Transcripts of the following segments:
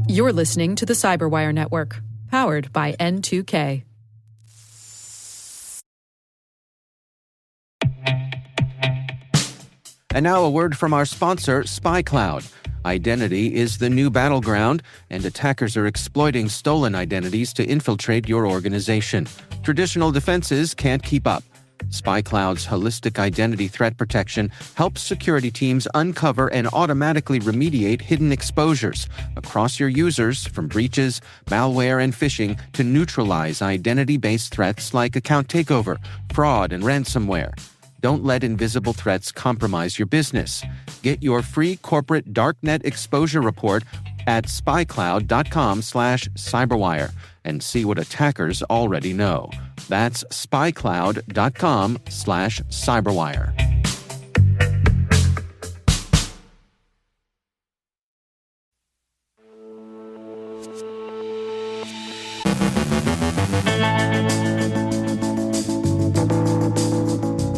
You're listening to the CyberWire Network, powered by N2K. And now a word from our sponsor, SpyCloud. Identity is the new battleground, and attackers are exploiting stolen identities to infiltrate your organization. Traditional defenses can't keep up. SpyCloud's holistic identity threat protection helps security teams uncover and automatically remediate hidden exposures across your users, from breaches, malware, and phishing to neutralize identity-based threats like account takeover, fraud, and ransomware. Don't let invisible threats compromise your business. Get your free corporate darknet exposure report at spycloud.com/cyberwire and see what attackers already know. That's spycloud.com/cyberwire.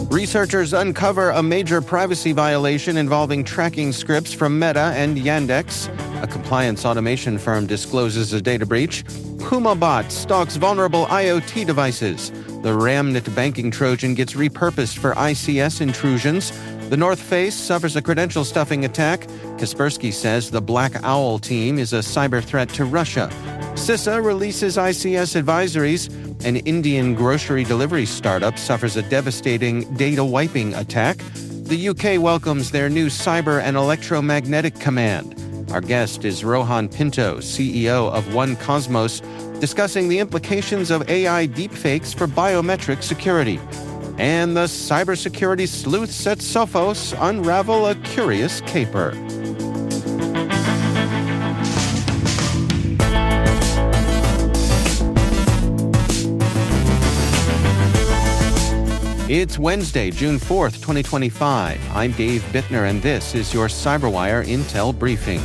Researchers uncover a major privacy violation involving tracking scripts from Meta and Yandex. A compliance automation firm discloses a data breach. PumaBot stalks vulnerable IoT devices. The Ramnit banking trojan gets repurposed for ICS intrusions. The North Face suffers a credential stuffing attack. Kaspersky says the Black Owl team is a cyber threat to Russia. CISA releases ICS advisories. An Indian grocery delivery startup suffers a devastating data wiping attack. The UK welcomes their new Cyber and Electromagnetic command. Our guest is Rohan Pinto, CEO of One Cosmos, discussing the implications of AI deepfakes for biometric security. And the cybersecurity sleuths at Sophos unravel a curious caper. It's Wednesday, June 4th, 2025. I'm Dave Bittner, and this is your CyberWire Intel Briefing.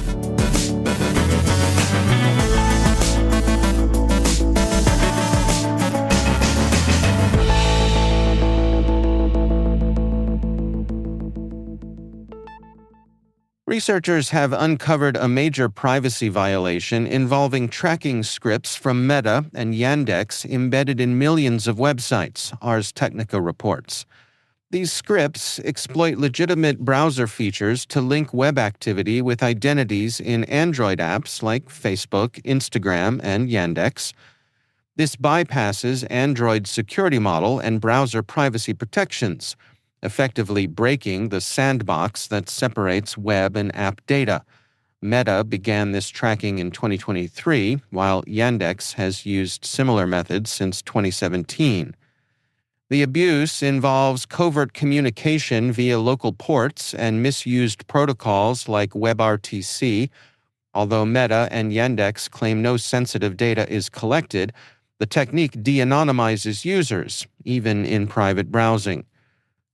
Researchers have uncovered a major privacy violation involving tracking scripts from Meta and Yandex embedded in millions of websites, Ars Technica reports. These scripts exploit legitimate browser features to link web activity with identities in Android apps like Facebook, Instagram, and Yandex. This bypasses Android's security model and browser privacy protections, effectively breaking the sandbox that separates web and app data. Meta began this tracking in 2023, while Yandex has used similar methods since 2017. The abuse involves covert communication via local ports and misused protocols like WebRTC. Although Meta and Yandex claim no sensitive data is collected, the technique de-anonymizes users, even in private browsing.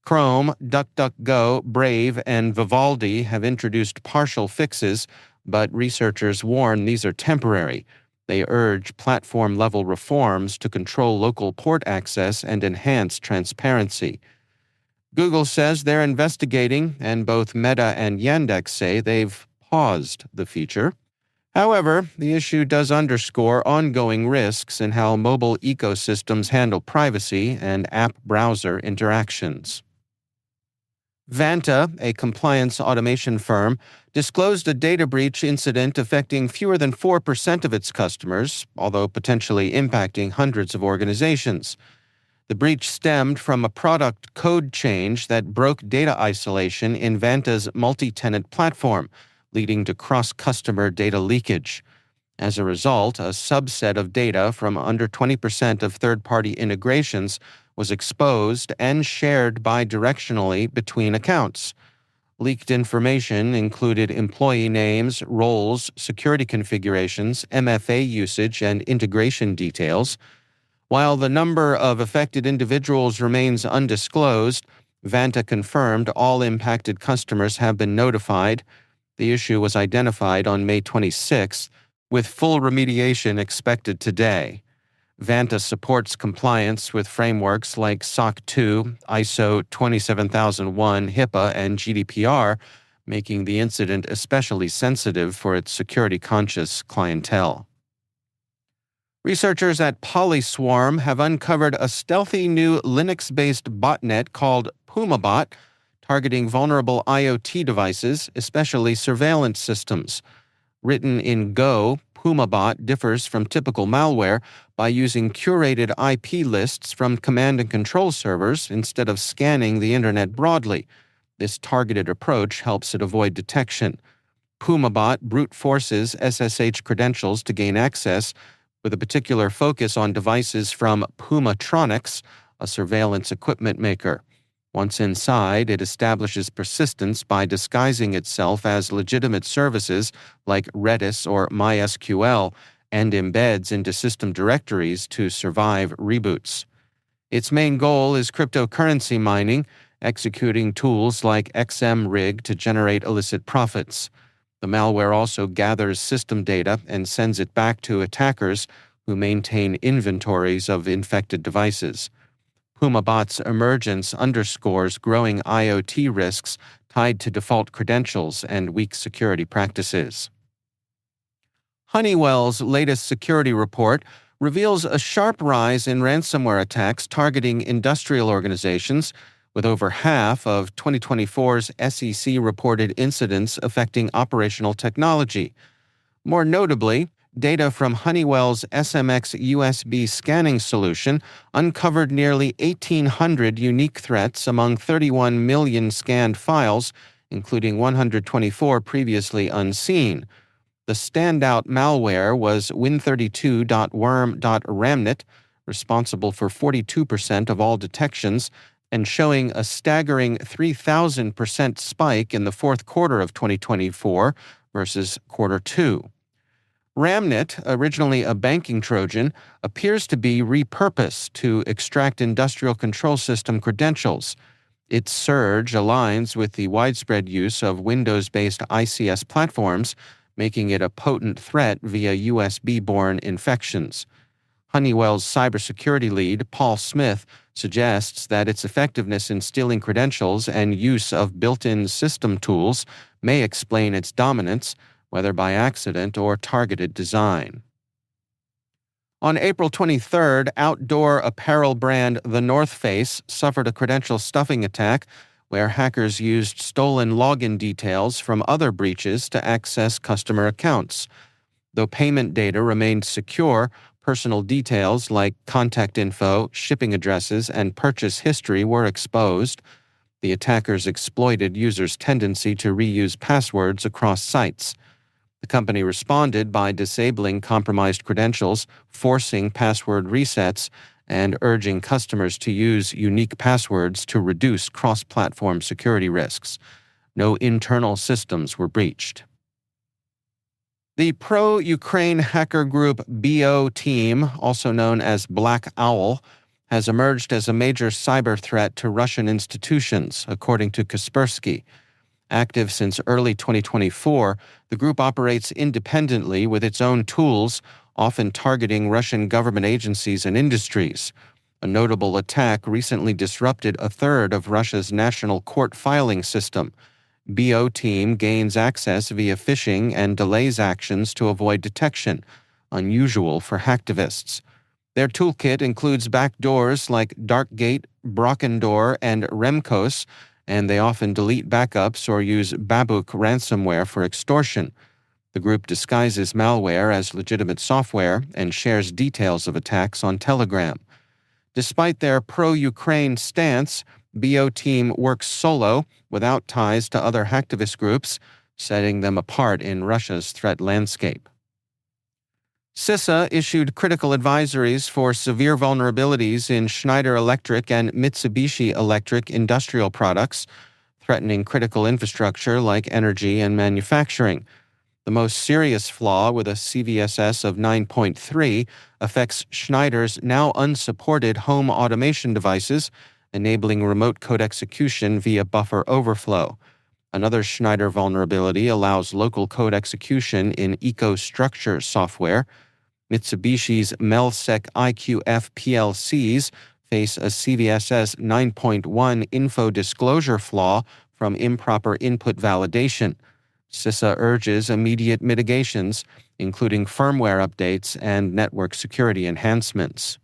Chrome, DuckDuckGo, Brave, and Vivaldi have introduced partial fixes, but researchers warn these are temporary. They urge platform-level reforms to control local port access and enhance transparency. Google says they're investigating, and both Meta and Yandex say they've paused the feature. However, the issue does underscore ongoing risks in how mobile ecosystems handle privacy and app browser interactions. Vanta, a compliance automation firm, disclosed a data breach incident affecting fewer than 4% of its customers, although potentially impacting hundreds of organizations. The breach stemmed from a product code change that broke data isolation in Vanta's multi-tenant platform, leading to cross-customer data leakage. As a result, a subset of data from under 20% of third-party integrations was exposed and shared bidirectionally between accounts. Leaked information included employee names, roles, security configurations, MFA usage, and integration details. While the number of affected individuals remains undisclosed, Vanta confirmed all impacted customers have been notified. The issue was identified on May 26th, with full remediation expected today. Vanta supports compliance with frameworks like SOC 2, ISO 27001, HIPAA, and GDPR, making the incident especially sensitive for its security-conscious clientele. Researchers at Polyswarm have uncovered a stealthy new Linux-based botnet called PumaBot, targeting vulnerable IoT devices, especially surveillance systems. Written in Go, PumaBot differs from typical malware by using curated IP lists from command and control servers instead of scanning the internet broadly. This targeted approach helps it avoid detection. PumaBot brute forces SSH credentials to gain access, with a particular focus on devices from Pumatronics, a surveillance equipment maker. Once inside, it establishes persistence by disguising itself as legitimate services like Redis or MySQL and embeds into system directories to survive reboots. Its main goal is cryptocurrency mining, executing tools like XMRig to generate illicit profits. The malware also gathers system data and sends it back to attackers who maintain inventories of infected devices. PumaBot's emergence underscores growing IoT risks tied to default credentials and weak security practices. Honeywell's latest security report reveals a sharp rise in ransomware attacks targeting industrial organizations, with over half of 2024's SEC-reported incidents affecting operational technology. More notably, data from Honeywell's SMX USB scanning solution uncovered nearly 1,800 unique threats among 31 million scanned files, including 124 previously unseen. The standout malware was win32.worm.ramnit, responsible for 42% of all detections, and showing a staggering 3,000% spike in the fourth quarter of 2024 versus quarter 2. Ramnit, originally a banking trojan, appears to be repurposed to extract industrial control system credentials. Its surge aligns with the widespread use of Windows-based ICS platforms, making it a potent threat via USB-borne infections. Honeywell's cybersecurity lead, Paul Smith, suggests that its effectiveness in stealing credentials and use of built-in system tools may explain its dominance, whether by accident or targeted design. On April 23rd, outdoor apparel brand The North Face suffered a credential stuffing attack where hackers used stolen login details from other breaches to access customer accounts. Though payment data remained secure, personal details like contact info, shipping addresses, and purchase history were exposed. The attackers exploited users' tendency to reuse passwords across sites. The company responded by disabling compromised credentials, forcing password resets, and urging customers to use unique passwords to reduce cross-platform security risks. No internal systems were breached. The pro-Ukraine hacker group BO Team, also known as Black Owl, has emerged as a major cyber threat to Russian institutions, according to Kaspersky. Active since early 2024, the group operates independently with its own tools, often targeting Russian government agencies and industries. A notable attack recently disrupted a third of Russia's national court filing system. BO Team gains access via phishing and delays actions to avoid detection, unusual for hacktivists. Their toolkit includes backdoors like Darkgate, Brockendor, and Remkos, and they often delete backups or use Babuk ransomware for extortion. The group disguises malware as legitimate software and shares details of attacks on Telegram. Despite their pro-Ukraine stance, BO Team works solo, without ties to other hacktivist groups, setting them apart in Russia's threat landscape. CISA issued critical advisories for severe vulnerabilities in Schneider Electric and Mitsubishi Electric industrial products, threatening critical infrastructure like energy and manufacturing. The most serious flaw, with a CVSS of 9.3, affects Schneider's now unsupported home automation devices, enabling remote code execution via buffer overflow. Another Schneider vulnerability allows local code execution in EcoStruxure software. Mitsubishi's Melsec IQF PLCs face a CVSS 9.1 info disclosure flaw from improper input validation. CISA urges immediate mitigations, including firmware updates and network security enhancements.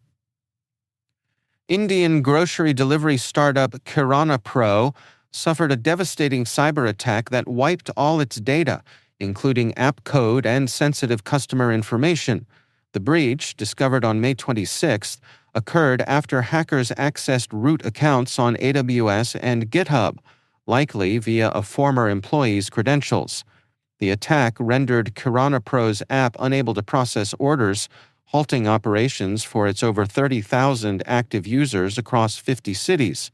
Indian grocery delivery startup Kirana Pro suffered a devastating cyber attack that wiped all its data, including app code and sensitive customer information. The breach, discovered on May 26th, occurred after hackers accessed root accounts on AWS and GitHub, likely via a former employee's credentials. The attack rendered Kirana Pro's app unable to process orders, halting operations for its over 30,000 active users across 50 cities.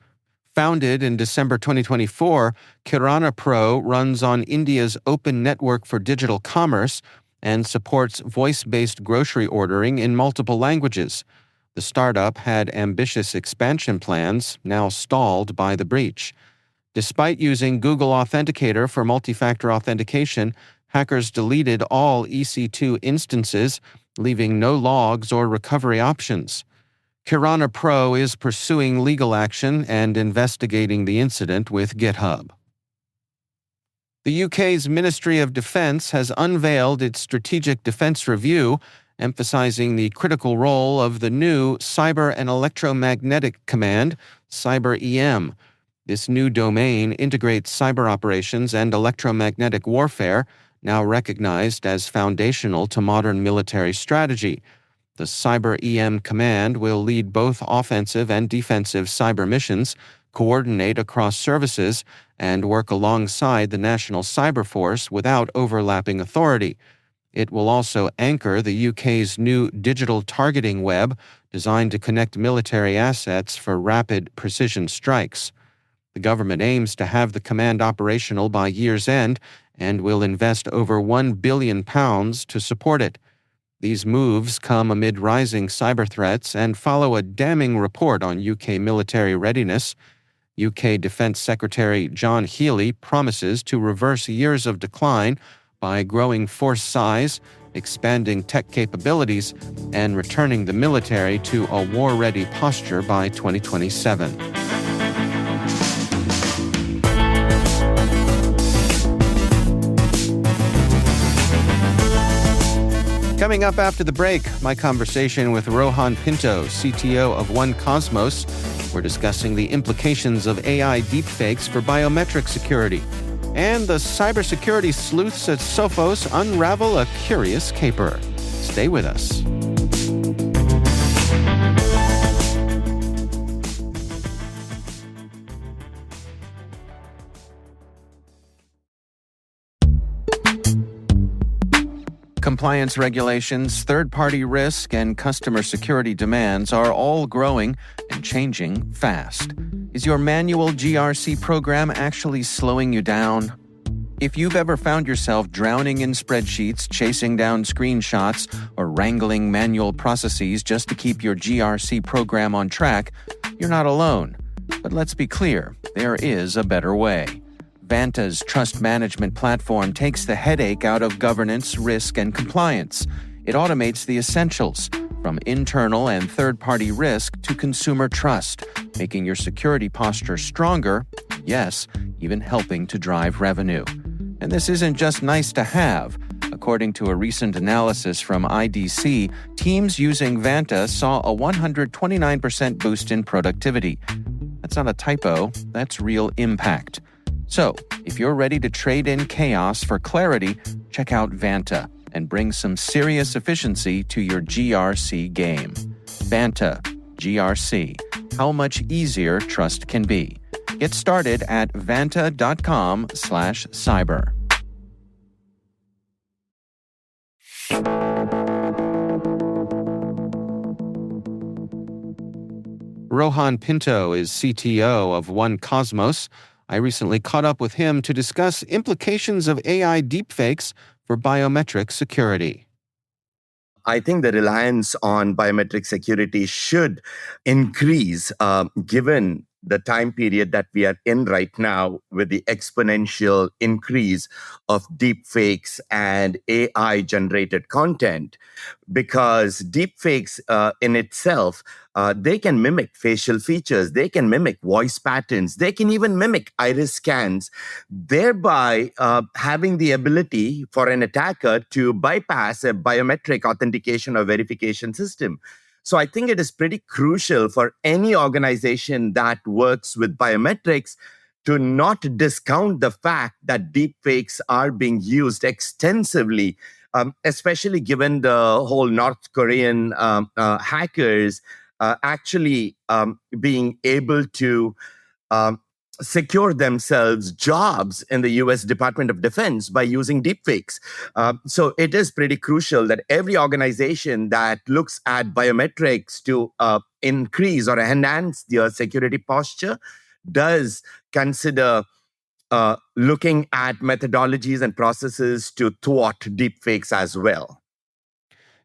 Founded in December 2024, Kirana Pro runs on India's open network for digital commerce and supports voice-based grocery ordering in multiple languages. The startup had ambitious expansion plans, now stalled by the breach. Despite using Google Authenticator for multi-factor authentication, hackers deleted all EC2 instances, leaving no logs or recovery options. Kirana Pro is pursuing legal action and investigating the incident with GitHub. The UK's Ministry of Defence has unveiled its Strategic Defence Review, emphasizing the critical role of the new Cyber and Electromagnetic Command, CyberEM. This new domain integrates cyber operations and electromagnetic warfare, now recognized as foundational to modern military strategy. The CyberEM command will lead both offensive and defensive cyber missions, coordinate across services, and work alongside the National Cyber Force without overlapping authority. It will also anchor the UK's new digital targeting web, designed to connect military assets for rapid precision strikes. The government aims to have the command operational by year's end and will invest over £1 billion to support it. These moves come amid rising cyber threats and follow a damning report on UK military readiness. UK Defence Secretary John Healey promises to reverse years of decline by growing force size, expanding tech capabilities, and returning the military to a war-ready posture by 2027. Coming up after the break, my conversation with Rohan Pinto, CTO of OneCosmos. We're discussing the implications of AI deepfakes for biometric security. And the cybersecurity sleuths at Sophos unravel a curious caper. Stay with us. Compliance regulations, third-party risk, and customer security demands are all growing and changing fast. Is your manual GRC program actually slowing you down? If you've ever found yourself drowning in spreadsheets, chasing down screenshots, or wrangling manual processes just to keep your GRC program on track, you're not alone. But let's be clear, there is a better way. Vanta's trust management platform takes the headache out of governance, risk, and compliance. It automates the essentials, from internal and third-party risk to consumer trust, making your security posture stronger, yes, even helping to drive revenue. And this isn't just nice to have. According to a recent analysis from IDC, teams using Vanta saw a 129% boost in productivity. That's not a typo, that's real impact. So, if you're ready to trade in chaos for clarity, check out Vanta and bring some serious efficiency to your GRC game. Vanta, GRC, how much easier trust can be. Get started at vanta.com/cyber. Rohan Pinto is CTO of OneCosmos. I recently caught up with him to discuss implications of AI deepfakes for biometric security. I think the reliance on biometric security should increase given the time period that we are in right now with the exponential increase of deepfakes and AI generated content, because deepfakes in itself, they can mimic facial features, they can mimic voice patterns, they can even mimic iris scans, thereby having the ability for an attacker to bypass a biometric authentication or verification system. So I think it is pretty crucial for any organization that works with biometrics to not discount the fact that deepfakes are being used extensively, especially given the whole North Korean hackers actually being able to um, secure themselves jobs in the US Department of Defense by using deepfakes. So it is pretty crucial that every organization that looks at biometrics to increase or enhance their security posture does consider looking at methodologies and processes to thwart deepfakes as well.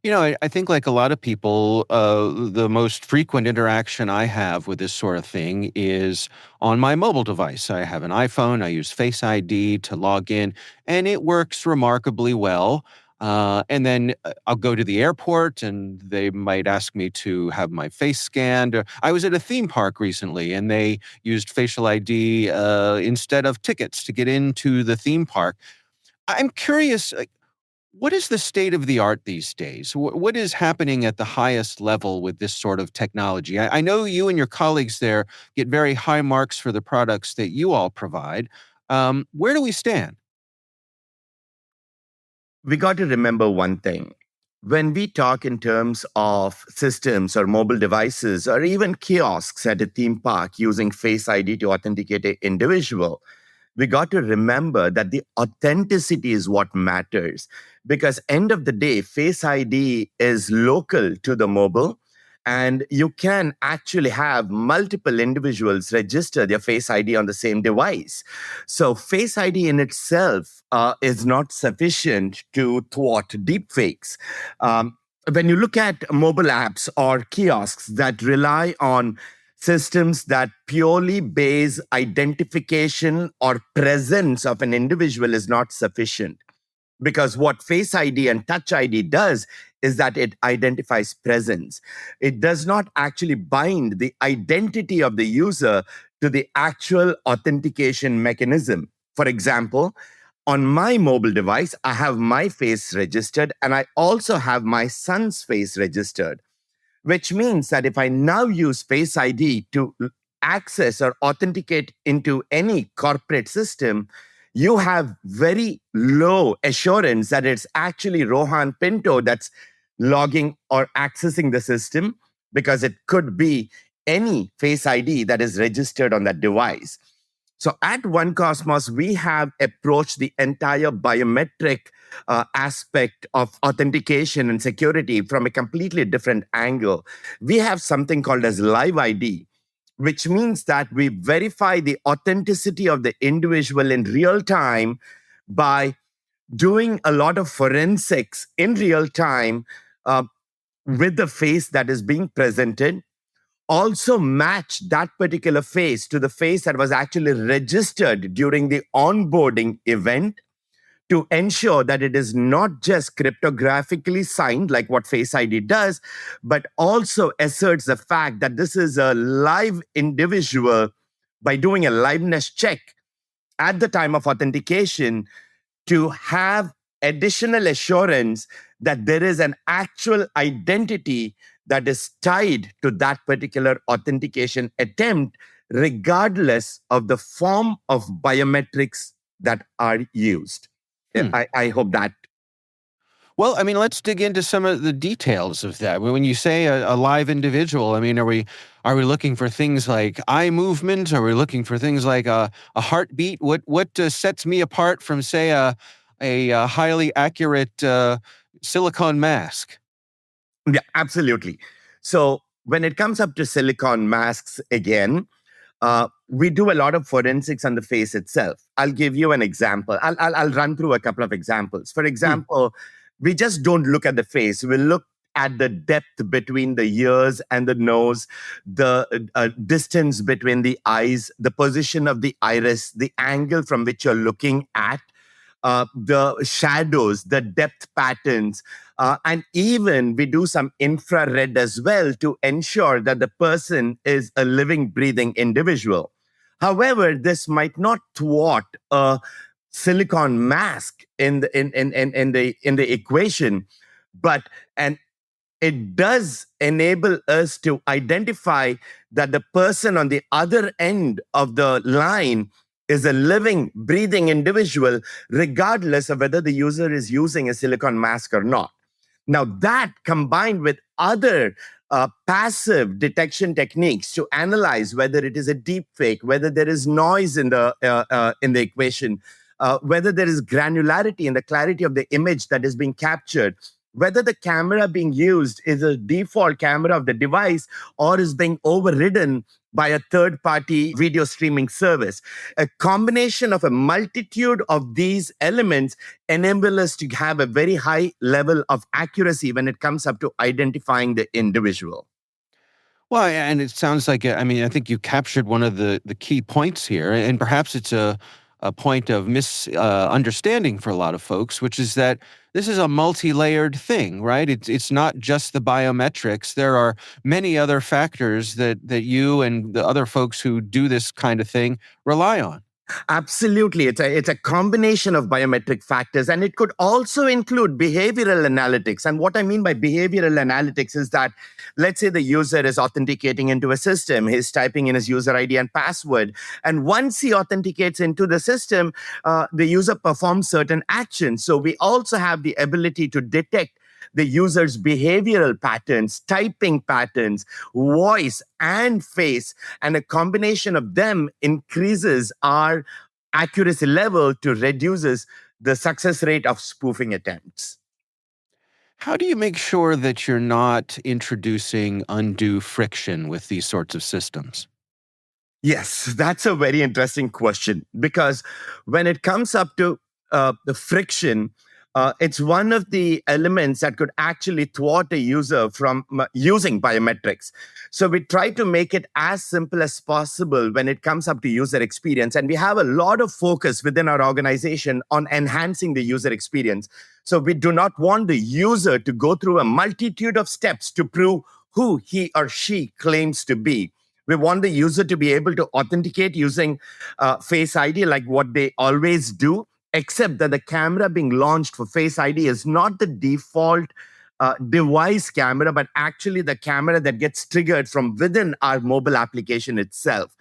I think like a lot of people, the most frequent interaction I have with this sort of thing is on my mobile device. I have an iPhone, I use Face ID to log in, and it works remarkably well. And then I'll go to the airport and they might ask me to have my face scanned. I was at a theme park recently and they used facial ID instead of tickets to get into the theme park. I'm curious, what is the state of the art these days? What is happening at the highest level with this sort of technology? I know you and your colleagues there get very high marks for the products that you all provide. Where do we stand? We got to remember one thing. When we talk in terms of systems or mobile devices or even kiosks at a theme park using Face ID to authenticate an individual, we got to remember that the authenticity is what matters, because end of the day, Face ID is local to the mobile, and you can actually have multiple individuals register their Face ID on the same device. So Face ID in itself is not sufficient to thwart deepfakes. When you look at mobile apps or kiosks that rely on systems that purely base identification or presence of an individual is not sufficient, because what Face ID and Touch ID does is that it identifies presence. It does not actually bind the identity of the user to the actual authentication mechanism. For example, on my mobile device, I have my face registered and I also have my son's face registered, which means that if I now use Face ID to access or authenticate into any corporate system, you have very low assurance that it's actually Rohan Pinto that's logging or accessing the system, because it could be any Face ID that is registered on that device. So at One Cosmos, we have approached the entire biometric aspect of authentication and security from a completely different angle. We have something called as live ID, which means that we verify the authenticity of the individual in real time by doing a lot of forensics in real time with the face that is being presented. Also match that particular face to the face that was actually registered during the onboarding event, to ensure that it is not just cryptographically signed like what Face ID does, but also asserts the fact that this is a live individual by doing a liveness check at the time of authentication, to have additional assurance that there is an actual identity that is tied to that particular authentication attempt, regardless of the form of biometrics that are used. Hmm. I hope that. Well, I mean, let's dig into some of the details of that. When you say a live individual, I mean, are we looking for things like eye movement? Are we looking for things like a heartbeat? What sets me apart from, say, a highly accurate silicone mask? Yeah, absolutely. So when it comes up to silicon masks, again, we do a lot of forensics on the face itself. I'll give you an example. I'll run through a couple of examples. For example, we just don't look at the face. We look at the depth between the ears and the nose, the distance between the eyes, the position of the iris, the angle from which you're looking at, the shadows, the depth patterns, and even we do some infrared as well to ensure that the person is a living, breathing individual. However, this might not thwart a silicon mask in the equation, but and it does enable us to identify that the person on the other end of the line is a living, breathing individual, regardless of whether the user is using a silicon mask or not. Now, that combined with other passive detection techniques to analyze whether it is a deep fake, whether there is noise in the equation, whether there is granularity in the clarity of the image that is being captured, whether the camera being used is a default camera of the device or is being overridden by a third-party video streaming service. A combination of a multitude of these elements enable us to have a very high level of accuracy when it comes up to identifying the individual. Well, and it sounds like, I think you captured one of the key points here, and perhaps it's a point of misunderstanding for a lot of folks, which is that this is a multi-layered thing, right? It's not just the biometrics. There are many other factors that you and the other folks who do this kind of thing rely on. Absolutely. It's a combination of biometric factors, and it could also include behavioral analytics. And what I mean by behavioral analytics is that, let's say the user is authenticating into a system, he's typing in his user ID and password. And once he authenticates into the system, the user performs certain actions. So we also have the ability to detect the user's behavioral patterns, typing patterns, voice and face, and a combination of them increases our accuracy level to reduces the success rate of spoofing attempts. How do you make sure that you're not introducing undue friction with these sorts of systems? Yes, that's a very interesting question, because when it comes up to the friction, it's one of the elements that could actually thwart a user from using biometrics. So we try to make it as simple as possible when it comes up to user experience. And we have a lot of focus within our organization on enhancing the user experience. So we do not want the user to go through a multitude of steps to prove who he or she claims to be. We want the user to be able to authenticate using Face ID like what they always do, except that the camera being launched for Face ID is not the default device camera, but actually the camera that gets triggered from within our mobile application itself.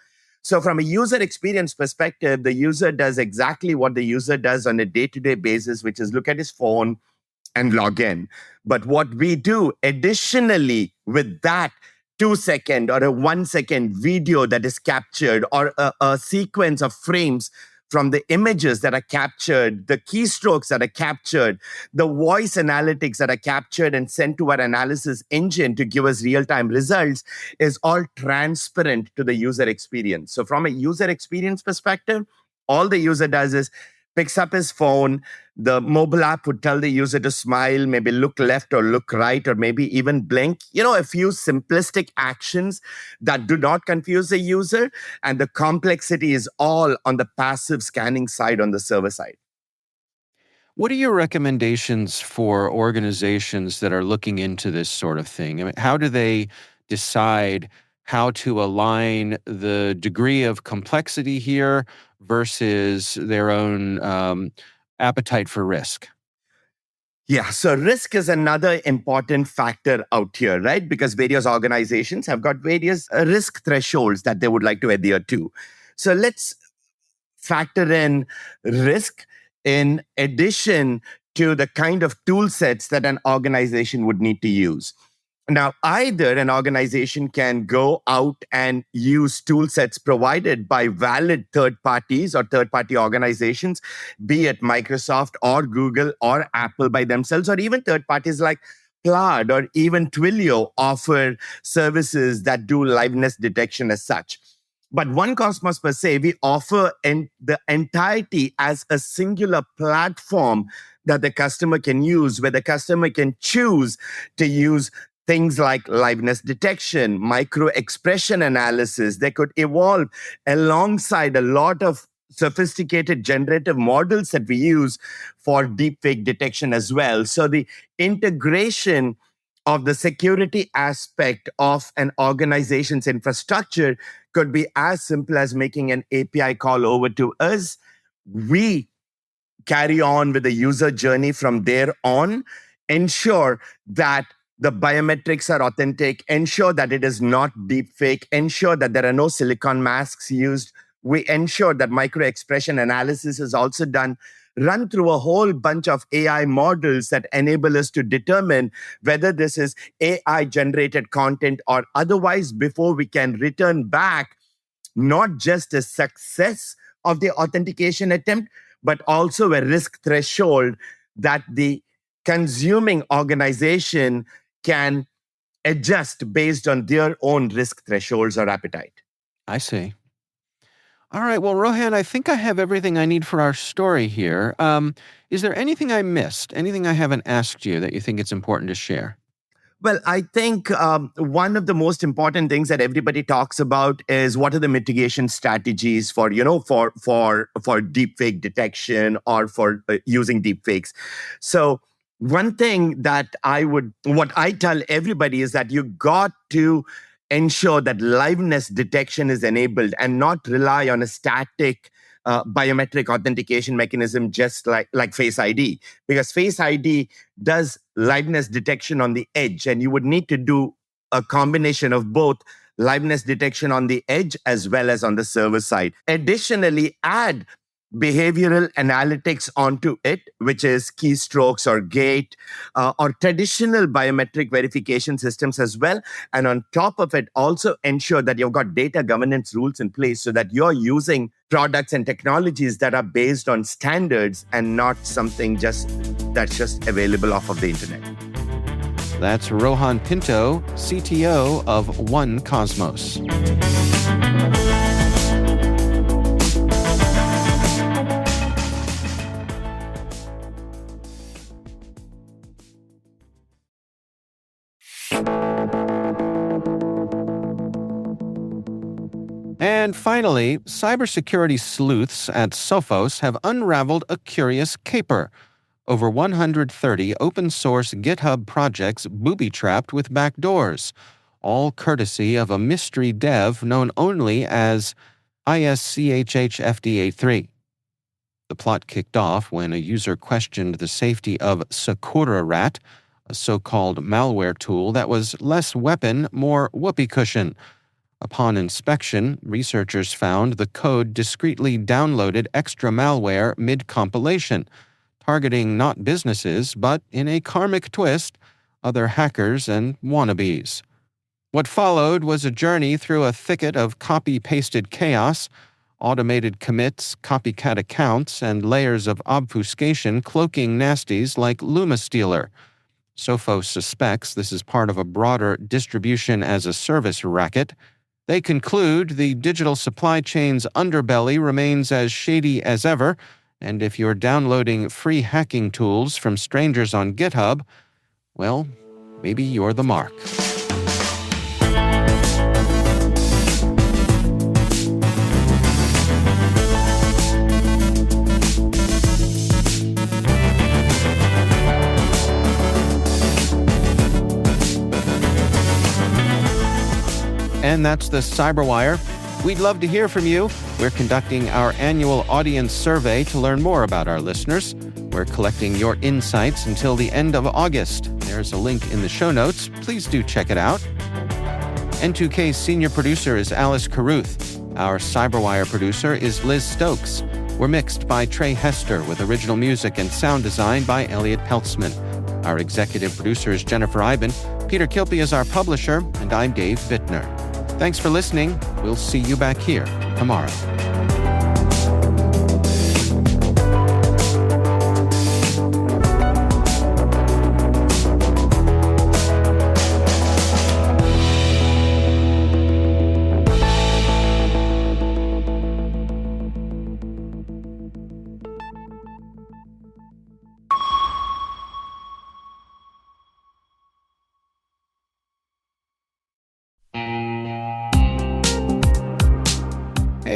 So from a user experience perspective, the user does exactly what the user does on a day-to-day basis, which is look at his phone and log in. But what we do additionally with that 2-second or a 1-second video that is captured, or a sequence of frames from the images that are captured, the keystrokes that are captured, the voice analytics that are captured and sent to our analysis engine to give us real-time results, is all transparent to the user experience. So from a user experience perspective, all the user does is picks up his phone. The mobile app would tell the user to smile, maybe look left or look right, or maybe even blink. A few simplistic actions that do not confuse the user. And the complexity is all on the passive scanning side, on the server side. What are your recommendations for organizations that are looking into this sort of thing? How do they decide how to align the degree of complexity here versus their own appetite for risk? Yeah, so risk is another important factor out here, right? Because various organizations have got various risk thresholds that they would like to adhere to. So let's factor in risk in addition to the kind of tool sets that an organization would need to use. Now, either an organization can go out and use tool sets provided by valid third parties or third-party organizations, be it Microsoft or Google or Apple by themselves, or even third parties like Plaid or even Twilio offer services that do liveness detection as such. But One Cosmos per se, we offer the entirety as a singular platform that the customer can use, where the customer can choose to use things like liveness detection, micro expression analysis. They could evolve alongside a lot of sophisticated generative models that we use for deepfake detection as well. So the integration of the security aspect of an organization's infrastructure could be as simple as making an API call over to us. We carry on with the user journey from there on, ensure that the biometrics are authentic, ensure that it is not deepfake, ensure that there are no silicon masks used. We ensure that micro expression analysis is also done, run through a whole bunch of AI models that enable us to determine whether this is AI generated content or otherwise before we can return back not just a success of the authentication attempt, but also a risk threshold that the consuming organization can adjust based on their own risk thresholds or appetite. I see. All right. Well, Rohan, I think I have everything I need for our story here. Is there anything I missed? Anything I haven't asked you that you think it's important to share? Well, I think one of the most important things that everybody talks about is what are the mitigation strategies for deepfake detection or for using deepfakes. So one thing that what I tell everybody is that you got to ensure that liveness detection is enabled and not rely on a static biometric authentication mechanism just like Face ID, because Face ID does liveness detection on the edge, and you would need to do a combination of both liveness detection on the edge as well as on the server side. Additionally, add behavioral analytics onto it, which is keystrokes or gate or traditional biometric verification systems as well. And on top of it, also ensure that you've got data governance rules in place so that you're using products and technologies that are based on standards and not something that's just available off of the internet. That's Rohan Pinto, CTO of One Cosmos. And finally, cybersecurity sleuths at Sophos have unraveled a curious caper. Over 130 open-source GitHub projects booby-trapped with backdoors, all courtesy of a mystery dev known only as ISCHHFD83. The plot kicked off when a user questioned the safety of Sakura Rat, a so-called malware tool that was less weapon, more whoopee cushion. Upon inspection, researchers found the code discreetly downloaded extra malware mid-compilation, targeting not businesses, but in a karmic twist, other hackers and wannabes. What followed was a journey through a thicket of copy-pasted chaos, automated commits, copycat accounts, and layers of obfuscation cloaking nasties like LumaStealer. Sophos suspects this is part of a broader distribution-as-a-service racket. They conclude the digital supply chain's underbelly remains as shady as ever, and if you're downloading free hacking tools from strangers on GitHub, well, maybe you're the mark. And that's the CyberWire. We'd love to hear from you. We're conducting our annual audience survey to learn more about our listeners. We're collecting your insights until the end of August. There's a link in the show notes. Please do check it out. N2K's senior producer is Alice Carruth. Our CyberWire producer is Liz Stokes. We're mixed by Trey Hester with original music and sound design by Elliot Peltzman. Our executive producer is Jennifer Iben. Peter Kilpie is our publisher, and I'm Dave Bittner. Thanks for listening. We'll see you back here tomorrow.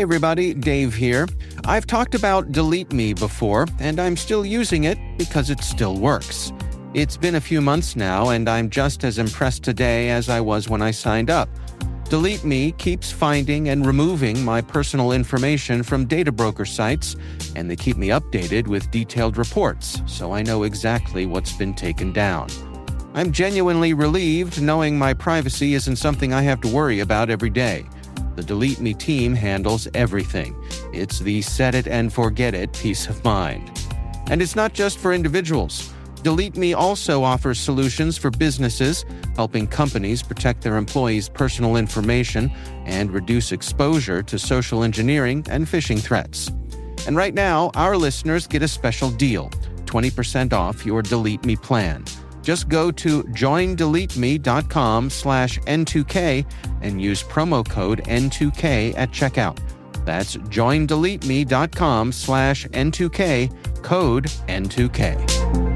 everybody, Dave here. I've talked about Delete Me before, and I'm still using it because it still works. It's been a few months now, and I'm just as impressed today as I was when I signed up. Delete Me keeps finding and removing my personal information from data broker sites, and they keep me updated with detailed reports, so I know exactly what's been taken down. I'm genuinely relieved knowing my privacy isn't something I have to worry about every day. The Delete Me team handles everything. It's the set it and forget it peace of mind. And it's not just for individuals. Delete Me also offers solutions for businesses, helping companies protect their employees' personal information and reduce exposure to social engineering and phishing threats. And right now, our listeners get a special deal, 20% off your Delete Me plan. Just go to joindeleteme.com/N2K and use promo code N2K at checkout. That's joindeleteme.com/N2K, code N2K.